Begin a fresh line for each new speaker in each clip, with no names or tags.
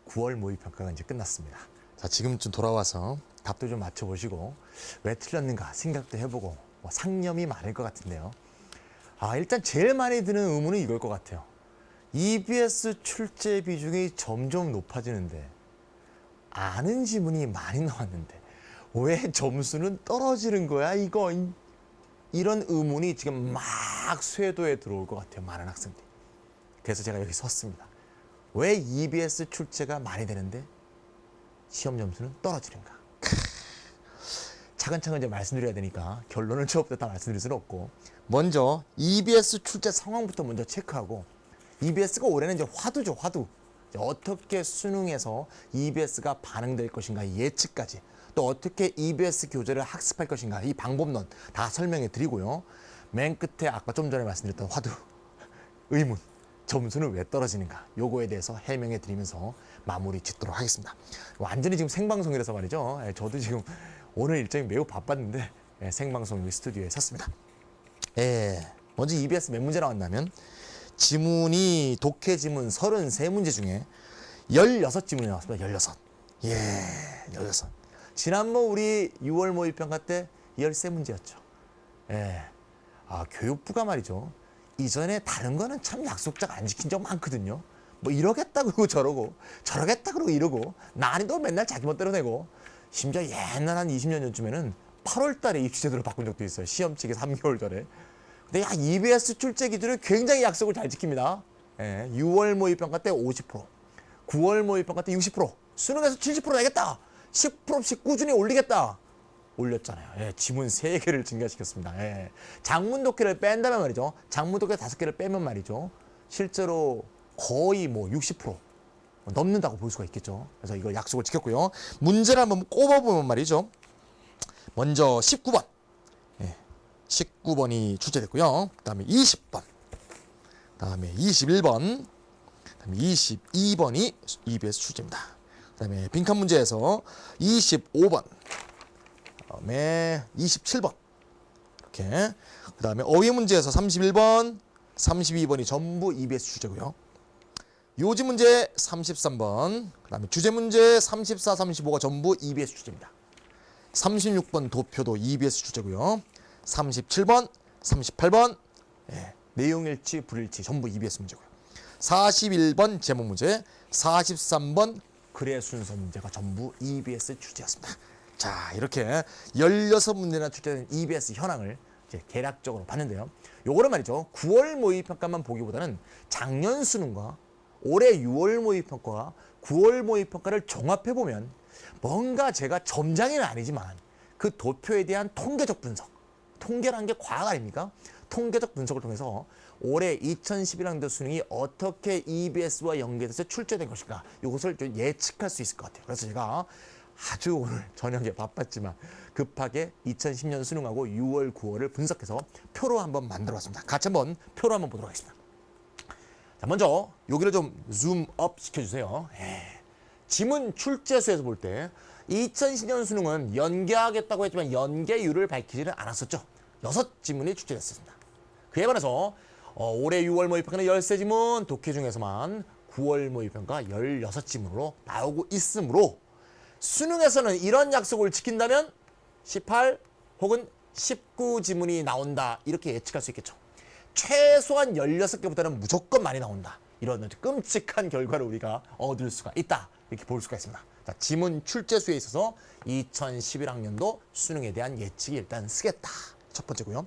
9월 모의평가가 이제 끝났습니다. 자, 지금쯤 돌아와서 답도 좀 맞춰보시고 왜 틀렸는가 생각도 해보고 상념이 많을 것 같은데요. 일단 제일 많이 드는 의문은 이걸 것 같아요. EBS 출제 비중이 점점 높아지는데 아는 지문이 많이 나왔는데 왜 점수는 떨어지는 거야 이거? 이런 의문이 지금 막 쇄도에 들어올 것 같아요. 많은 학생들이. 그래서 제가 여기 섰습니다. 왜 EBS 출제가 많이 되는데 시험 점수는 떨어지는가? 차근차근 이제 말씀드려야 되니까 결론을 처음부터 다 말씀드릴 수는 없고, 먼저 EBS 출제 상황부터 먼저 체크하고, EBS가 올해는 이제 화두죠, 화두. 어떻게 수능에서 EBS가 반영될 것인가 예측까지, 또 어떻게 EBS 교재를 학습할 것인가 이 방법론 다 설명해 드리고요. 맨 끝에 아까 좀 전에 말씀드렸던 화두, 의문, 점수는 왜 떨어지는가 요거에 대해서 해명해 드리면서 마무리 짓도록 하겠습니다. 완전히 지금 생방송이라서 말이죠. 저도 지금 오늘 일정이 매우 바빴는데 생방송 스튜디오에 섰습니다. 먼저 EBS 몇 문제 나왔냐면 지문이 독해 지문 33문제 중에 16지문이 나왔습니다. 16. 16. 지난번 우리 6월 모의평가 때 13문제였죠. 교육부가 말이죠. 이전에 다른 거는 참 약속자가 안 지킨 적 많거든요. 뭐 이러겠다 그러고 저러겠다 그러고 이러고 난이도 맨날 자기 멋대로 내고, 심지어 옛날 한 20년 전쯤에는 8월 달에 입시제도를 바꾼 적도 있어요. 시험 치기 3개월 전에. 근데 EBS 출제 기준을 굉장히 약속을 잘 지킵니다. 6월 모의평가 때 50%, 9월 모의평가 때 60%, 수능에서 70% 내겠다. 10%씩 꾸준히 올리겠다. 올렸잖아요. 지문 3개를 증가시켰습니다. 장문 독해를 뺀다면 말이죠. 장문 독해 5개를 빼면 말이죠. 실제로 거의 뭐 60% 넘는다고 볼 수가 있겠죠. 그래서 이걸 약속을 지켰고요. 문제를 한번 꼽아보면 말이죠. 먼저 19번. 19번이 출제됐고요. 그 다음에 20번. 그 다음에 21번. 그 다음에 22번이 EBS 출제입니다. 그 다음에 빈칸 문제에서 25번. 그다음에 27번 이렇게, 그 다음에 어휘 문제에서 31번, 32번이 전부 EBS 출제고요. 요지 문제 33번, 그 다음에 주제 문제 34, 35가 전부 EBS 출제입니다. 36번 도표도 EBS 출제고요. 37번, 38번 내용일치, 불일치 전부 EBS 문제고요. 41번 제목 문제, 43번 글의 순서 문제가 전부 EBS 출제였습니다. 자, 이렇게 16문제나 출제된 EBS 현황을 이제 대략적으로 봤는데요. 요거는 말이죠. 9월 모의평가만 보기보다는 작년 수능과 올해 6월 모의평가와 9월 모의평가를 종합해보면 뭔가 제가 점장이는 아니지만 그 도표에 대한 통계적 분석, 통계라는 게 과학 아닙니까? 통계적 분석을 통해서 올해 2011학년도 수능이 어떻게 EBS와 연계돼서 출제된 것인가 이것을 좀 예측할 수 있을 것 같아요. 그래서 제가 아주 오늘 저녁에 바빴지만 급하게 2010년 수능하고 6월, 9월을 분석해서 표로 한번 만들어봤습니다. 같이 한번 표로 한번 보도록 하겠습니다. 자, 먼저 여기를 좀 줌업 시켜주세요. 지문 출제수에서 볼 때 2010년 수능은 연계하겠다고 했지만 연계율을 밝히지는 않았었죠. 6지문이 출제됐습니다. 그에 반해서 올해 6월 모의평가는 13지문, 독해 중에서만 9월 모의평가 16지문으로 나오고 있으므로 수능에서는 이런 약속을 지킨다면 18 혹은 19지문이 나온다 이렇게 예측할 수 있겠죠. 최소한 16개보다는 무조건 많이 나온다. 이런 끔찍한 결과를 우리가 얻을 수가 있다. 이렇게 볼 수가 있습니다. 자, 지문 출제수에 있어서 2011학년도 수능에 대한 예측이 일단 쓰겠다. 첫 번째고요.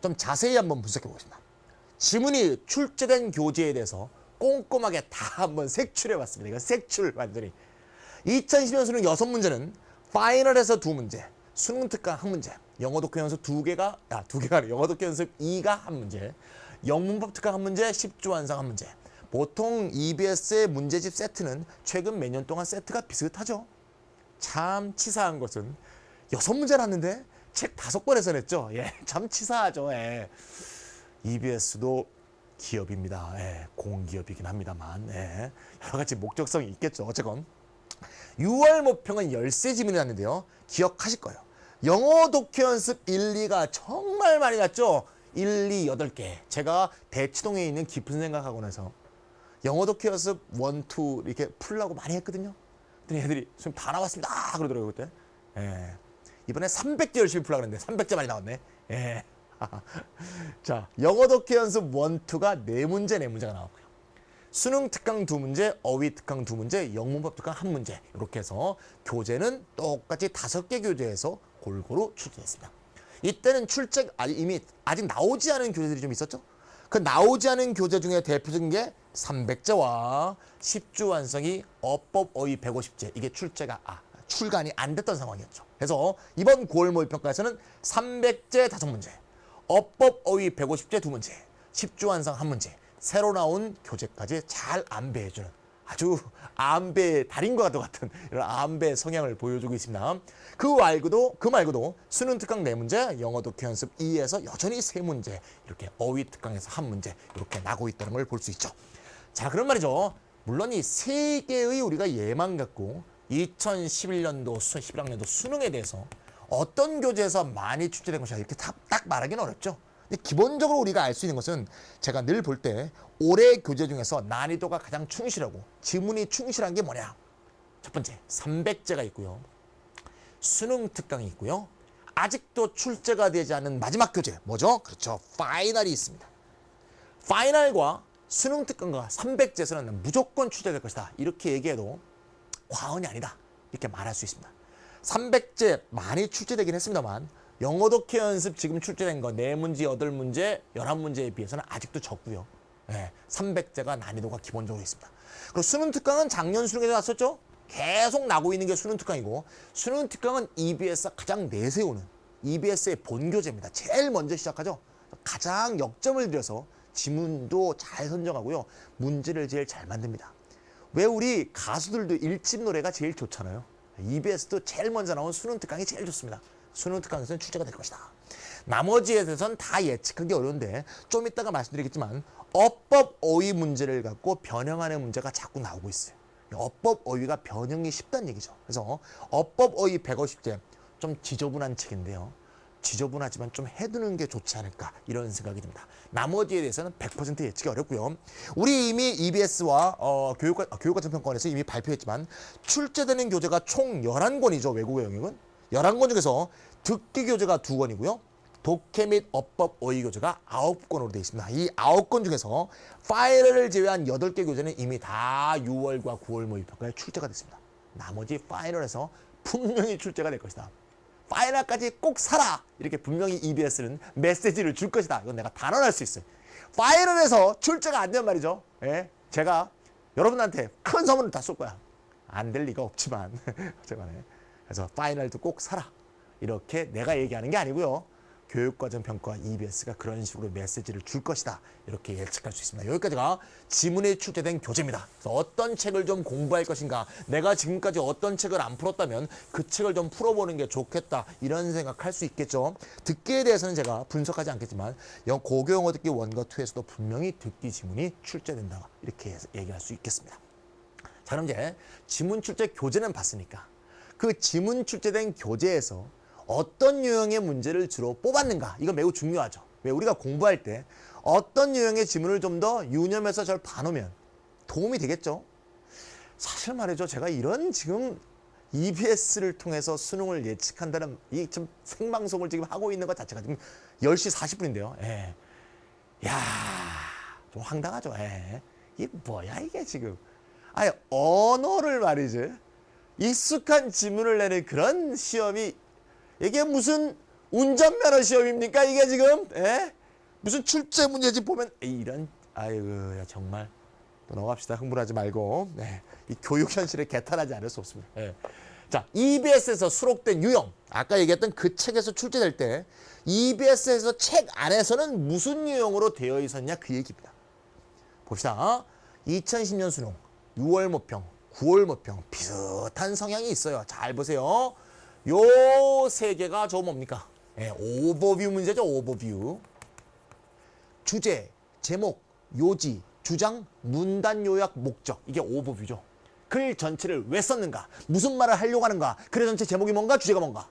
좀 자세히 한번 분석해 보겠습니다. 지문이 출제된 교재에 대해서 꼼꼼하게 다 한번 색출해 봤습니다. 이거 색출 완전히. 2010년 수능 6문제는 파이널에서 2문제, 수능 특강 1문제, 영어 독해 연습 2개가, 아니라 영어 독해 연습 2가 1문제, 영문법 특강 1문제, 10조 완성 1문제. 보통 EBS의 문제집 세트는 최근 몇 년 동안 세트가 비슷하죠. 참 치사한 것은 6문제 났는데 책 5권에서 냈죠. 참 치사하죠. EBS도 기업입니다. 공기업이긴 합니다만 여러 가지 목적성이 있겠죠. 어쨌건 6월 모평은 13지문이 났는데요. 기억하실 거예요. 영어 독해 연습 1, 2가 정말 많이 났죠. 1, 2, 8개. 제가 대치동에 있는 깊은 생각학원에서 영어 독해 연습 1, 2 이렇게 풀라고 많이 했거든요. 근데 애들이 지금 다 나왔습니다 그러더라고요 그때. 예. 이번에 300제 열심히 풀라 그랬는데 300제 많이 나왔네. 예. 자, 영어 독해 연습 1, 2가 4문제, 4문제가 나왔고요. 수능 특강 2문제, 어휘 특강 2문제, 영문법 특강 1문제 이렇게 해서 교재는 똑같이 5개 교재에서 골고루 출제했습니다. 이때는 이미 아직 나오지 않은 교재들이 좀 있었죠. 그 나오지 않은 교재 중에 대표적인 게 300제와 10주 완성이 어법 어휘 150제 이게 출간이 안 됐던 상황이었죠. 그래서 이번 9월 모의평가에서는 300제 5문제, 어법 어휘 150제 2문제, 10주 완성 1문제, 새로 나온 교재까지 잘 안배해주는 아주 안배의 달인과 같은 이런 안배 성향을 보여주고 있습니다. 그 말고도 수능 특강 4문제, 영어 독해 연습 2에서 여전히 3문제, 이렇게 어휘 특강에서 1문제 이렇게 나고 있다는 걸 볼 수 있죠. 자, 그런 말이죠. 물론 이 3개의 우리가 예만 갖고 2011년도, 11학년도 수능에 대해서 어떤 교재에서 많이 출제된 것이다 이렇게 딱 말하기는 어렵죠. 근데 기본적으로 우리가 알 수 있는 것은 제가 늘 볼 때 올해 교재 중에서 난이도가 가장 충실하고 지문이 충실한 게 뭐냐. 첫 번째 300제가 있고요. 수능 특강이 있고요. 아직도 출제가 되지 않은 마지막 교재 뭐죠? 그렇죠. 파이널이 있습니다. 파이널과 수능 특강과 300제에서는 무조건 출제될 것이다. 이렇게 얘기해도 과언이 아니다. 이렇게 말할 수 있습니다. 300제 많이 출제되긴 했습니다만 영어 독해 연습 지금 출제된 거 4문제, 8문제, 11문제에 비해서는 아직도 적고요. 300제가 난이도가 기본적으로 있습니다. 그리고 수능 특강은 작년 수능에도 나왔었죠. 계속 나고 있는 게 수능 특강이고 수능 특강은 EBS가 가장 내세우는 EBS의 본교재입니다. 제일 먼저 시작하죠. 가장 역점을 들여서 지문도 잘 선정하고요. 문제를 제일 잘 만듭니다. 왜 우리 가수들도 1집 노래가 제일 좋잖아요. EBS도 제일 먼저 나온 수능 특강이 제일 좋습니다. 수능 특강에서는 출제가 될 것이다. 나머지에 대해서는 다 예측하기 어려운데 좀 이따가 말씀드리겠지만 어법 어휘 문제를 갖고 변형하는 문제가 자꾸 나오고 있어요. 어법 어휘가 변형이 쉽다는 얘기죠. 그래서 어법 어휘 150제 좀 지저분한 책인데요. 지저분하지만 좀 해두는 게 좋지 않을까 이런 생각이 듭니다. 나머지에 대해서는 100% 예측이 어렵고요. 우리 이미 EBS와 교육과정평가원에서 이미 발표했지만 출제되는 교재가 총 11권이죠. 외국어 영역은. 11권 중에서 듣기 교재가 2권이고요. 독해 및 어법 어휘 교재가 9권으로 되어 있습니다. 이 9권 중에서 파이널을 제외한 8개 교재는 이미 다 6월과 9월 모의평가에 출제가 됐습니다. 나머지 파이널에서 분명히 출제가 될 것이다. 파이널까지 꼭 사라! 이렇게 분명히 EBS는 메시지를 줄 것이다. 이건 내가 단언할 수 있어요. 파이널에서 출제가 안 되면 말이죠. 예? 제가 여러분한테 큰 선물을 다 쏠 거야. 안 될 리가 없지만. 어쨌거나. 그래서 파이널도 꼭 사라. 이렇게 내가 얘기하는 게 아니고요. 교육과정평가 EBS가 그런 식으로 메시지를 줄 것이다. 이렇게 예측할 수 있습니다. 여기까지가 지문에 출제된 교재입니다. 그래서 어떤 책을 좀 공부할 것인가, 내가 지금까지 어떤 책을 안 풀었다면 그 책을 좀 풀어보는 게 좋겠다. 이런 생각할 수 있겠죠. 듣기에 대해서는 제가 분석하지 않겠지만 고교영어 듣기 1과 2에서도 분명히 듣기 지문이 출제된다. 이렇게 얘기할 수 있겠습니다. 자, 그럼 이제 지문 출제 교재는 봤으니까 그 지문 출제된 교재에서 어떤 유형의 문제를 주로 뽑았는가? 이거 매우 중요하죠. 왜 우리가 공부할 때 어떤 유형의 지문을 좀 더 유념해서 잘 봐놓으면 도움이 되겠죠. 사실 말이죠. 제가 이런 지금 EBS를 통해서 수능을 예측한다는 이 좀 생방송을 지금 하고 있는 것 자체가 지금 10시 40분인데요. 예. 야, 좀 황당하죠. 예. 이게 뭐야 이게 지금. 아니 언어를 말이지. 익숙한 지문을 내는 그런 시험이 이게 무슨 운전면허 시험입니까? 이게 지금 예? 무슨 출제 문제지 보면 이런 아이고 정말 또 넘어갑시다. 흥분하지 말고 이 교육 현실에 개탄하지 않을 수 없습니다. 예. 자, EBS에서 수록된 유형 아까 얘기했던 그 책에서 출제될 때 EBS에서 책 안에서는 무슨 유형으로 되어 있었냐 그 얘기입니다. 봅시다. 2010년 수능 6월 모평 9월 모평 비슷한 성향이 있어요. 잘 보세요. 요 세 개가 저 뭡니까? 오버뷰 문제죠. 오버뷰. 주제, 제목, 요지, 주장, 문단, 요약, 목적. 이게 오버뷰죠. 글 전체를 왜 썼는가? 무슨 말을 하려고 하는가? 글의 전체 제목이 뭔가? 주제가 뭔가?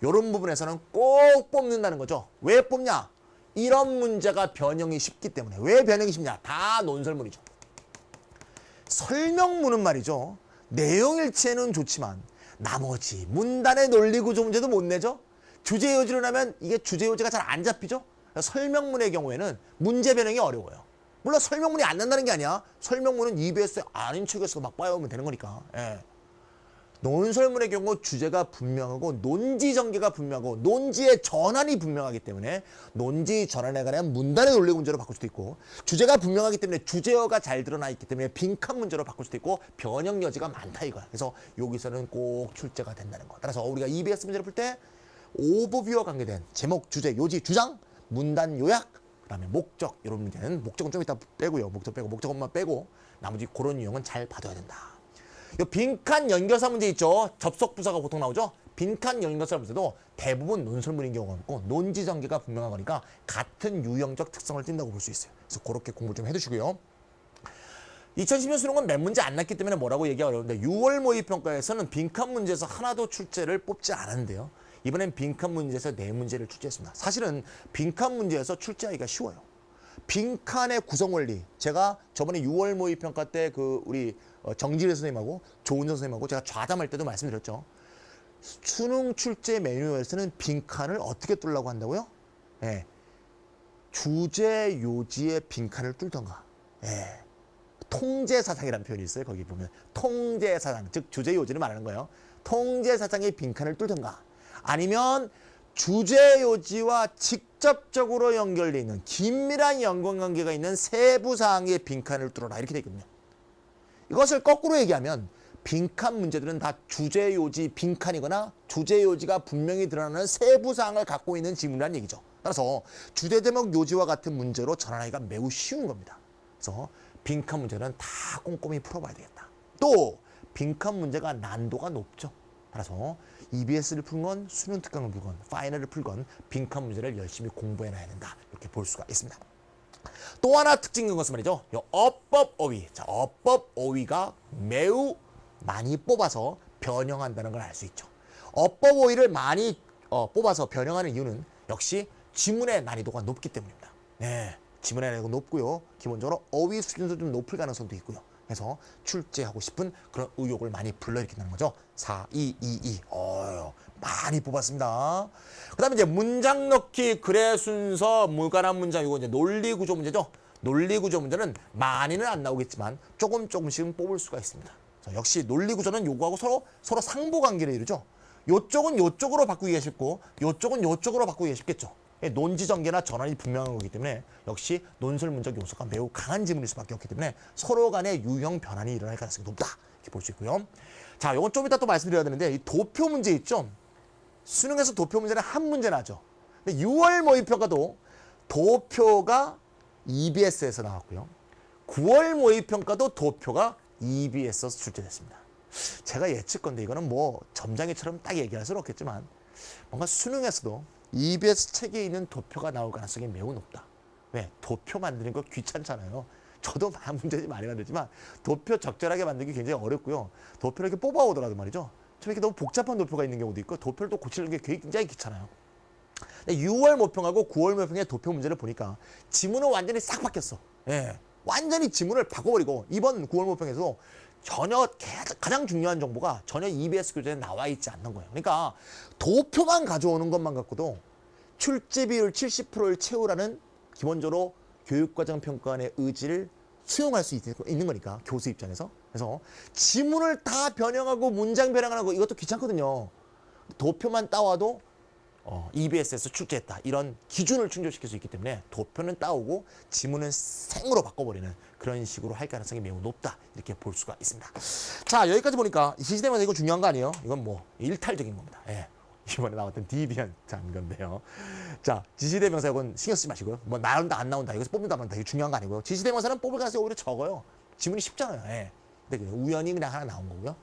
이런 부분에서는 꼭 뽑는다는 거죠. 왜 뽑냐? 이런 문제가 변형이 쉽기 때문에. 왜 변형이 쉽냐? 다 논설문이죠.
설명문은 말이죠. 내용일치에는 좋지만 나머지 문단의 논리구조 문제도 못 내죠. 주제요지로 나면 이게 주제요지가 잘 안 잡히죠. 설명문의 경우에는 문제 변형이 어려워요. 물론 설명문이 안 난다는 게 아니야. 설명문은 EBS에 아닌 책에서 막 봐오면 되는 거니까. 예. 논설문의 경우 주제가 분명하고 논지 전개가 분명하고 논지의 전환이 분명하기 때문에 논지 전환에 관한 문단의 논리 문제로 바꿀 수도 있고, 주제가 분명하기 때문에 주제어가 잘 드러나 있기 때문에 빈칸 문제로 바꿀 수도 있고 변형 여지가 많다 이거야. 그래서 여기서는 꼭 출제가 된다는 거. 따라서 우리가 EBS 문제를 풀 때 오버뷰와 관계된 제목, 주제, 요지, 주장, 문단 요약, 그다음에 목적, 이런 문제는 목적은 좀 이따 빼고요. 목적 빼고 목적만 빼고 나머지 그런 유형은 잘 봐둬야 된다. 이 빈칸 연결사 문제 있죠. 접속 부사가 보통 나오죠. 빈칸 연결사 문제도 대부분 논설문인 경우가 많고 논지 전개가 분명한 거니까 같은 유형적 특성을 띈다고 볼 수 있어요. 그래서 그렇게 공부 좀 해두시고요. 2010년 수능은 몇 문제 안 났기 때문에 뭐라고 얘기가 어려운데 6월 모의평가에서는 빈칸 문제에서 하나도 출제를 뽑지 않았는데요. 이번엔 빈칸 문제에서 4문제를 출제했습니다. 사실은 빈칸 문제에서 출제하기가 쉬워요. 빈칸의 구성 원리, 제가 저번에 6월 모의평가 때 그 우리 정지래 선생님하고 조은정 선생님하고 제가 좌담할 때도 말씀드렸죠. 수능 출제 매뉴얼에서는 빈칸을 어떻게 뚫으려고 한다고요? 예. 주제 요지의 빈칸을 뚫던가. 예. 통제사상이라는 표현이 있어요. 거기 보면 통제사상, 즉 주제 요지를 말하는 거예요. 통제사상의 빈칸을 뚫던가. 아니면 주제 요지와 직접적으로 연결되어 있는 긴밀한 연관관계가 있는 세부 사항의 빈칸을 뚫어라 이렇게 되어 있거든요. 이것을 거꾸로 얘기하면 빈칸 문제들은 다 주제 요지 빈칸이거나 주제 요지가 분명히 드러나는 세부 사항을 갖고 있는 지문이라는 얘기죠. 따라서 주제 제목 요지와 같은 문제로 전환하기가 매우 쉬운 겁니다. 그래서 빈칸 문제는 다 꼼꼼히 풀어봐야 되겠다. 또 빈칸 문제가 난도가 높죠. 따라서 EBS를 풀건 수능 특강을 풀건 파이널을 풀건 빈칸 문제를 열심히 공부해놔야 된다. 이렇게 볼 수가 있습니다. 또 하나 특징인 것은 말이죠. 요 어법 어휘. 자, 어법 어휘가 매우 많이 뽑아서 변형한다는 걸 알 수 있죠. 어법 어휘를 많이 뽑아서 변형하는 이유는 역시 지문의 난이도가 높기 때문입니다. 네, 지문의 난이도가 높고요. 기본적으로 어휘 수준도 좀 높을 가능성도 있고요. 그래서 출제하고 싶은 그런 의욕을 많이 불러일으킨다는 거죠. 4, 2, 2, 2. 많이 뽑았습니다. 그 다음에 이제 문장 넣기, 글의 순서, 무관한 문장, 이거 이제 논리구조 문제죠. 논리구조 문제는 많이는 안 나오겠지만 조금씩은 뽑을 수가 있습니다. 자, 역시 논리구조는 요거하고 서로 상보관계를 이루죠. 요쪽은 요쪽으로 바꾸기가 쉽고 요쪽은 요쪽으로 바꾸기가 쉽겠죠. 논지 전개나 전환이 분명한 거기 때문에 역시 논설문적 요소가 매우 강한 지문일 수밖에 없기 때문에 서로 간의 유형 변환이 일어날 가능성이 높다. 이렇게 볼 수 있고요. 자, 이건 좀 이따 또 말씀드려야 되는데 이 도표 문제 있죠. 수능에서 도표 문제는 한 문제 나죠. 근데 6월 모의평가도 도표가 EBS에서 나왔고요. 9월 모의평가도 도표가 EBS에서 출제됐습니다. 제가 예측건데 이거는 뭐 점장이처럼 딱 얘기할 수는 없겠지만 뭔가 수능에서도 EBS 책에 있는 도표가 나올 가능성이 매우 높다. 왜? 도표 만드는 거 귀찮잖아요. 저도 문제지 많이 만들지만 도표 적절하게 만들기 굉장히 어렵고요. 도표를 이렇게 뽑아오더라도 말이죠. 좀 이렇게 너무 복잡한 도표가 있는 경우도 있고 도표를 또 고치는 게 굉장히 귀찮아요. 6월 모평하고 9월 모평의 도표 문제를 보니까 지문은 완전히 싹 바뀌었어. 예, 완전히 지문을 바꿔버리고 이번 9월 모평에서 전혀 가장 중요한 정보가 전혀 EBS 교재에 나와 있지 않는 거예요. 그러니까 도표만 가져오는 것만 갖고도 출제 비율 70%를 채우라는 기본적으로 교육과정 평가원의 의지를 수용할 수 있는 거니까 교수 입장에서. 그래서 지문을 다 변형하고 문장 변형하는 거 이것도 귀찮거든요. 도표만 따와도 EBS에서 출제했다. 이런 기준을 충족시킬 수 있기 때문에 도표는 따오고 지문은 생으로 바꿔버리는 그런 식으로 할 가능성이 매우 높다. 이렇게 볼 수가 있습니다. 자, 여기까지 보니까 지시대명사 이거 중요한 거 아니에요? 이건 뭐 일탈적인 겁니다. 예. 이번에 나왔던 디비언트한 건데요. 자, 지시대명사 이건 신경 쓰지 마시고요. 뭐 나온다 안 나온다 이것을 뽑는다 안 뽑는다 이거 중요한 거 아니고요. 지시대명사는 뽑을 가능성이 오히려 적어요. 지문이 쉽잖아요. 예. 근데 우연히 그냥 하나 나온 거고요.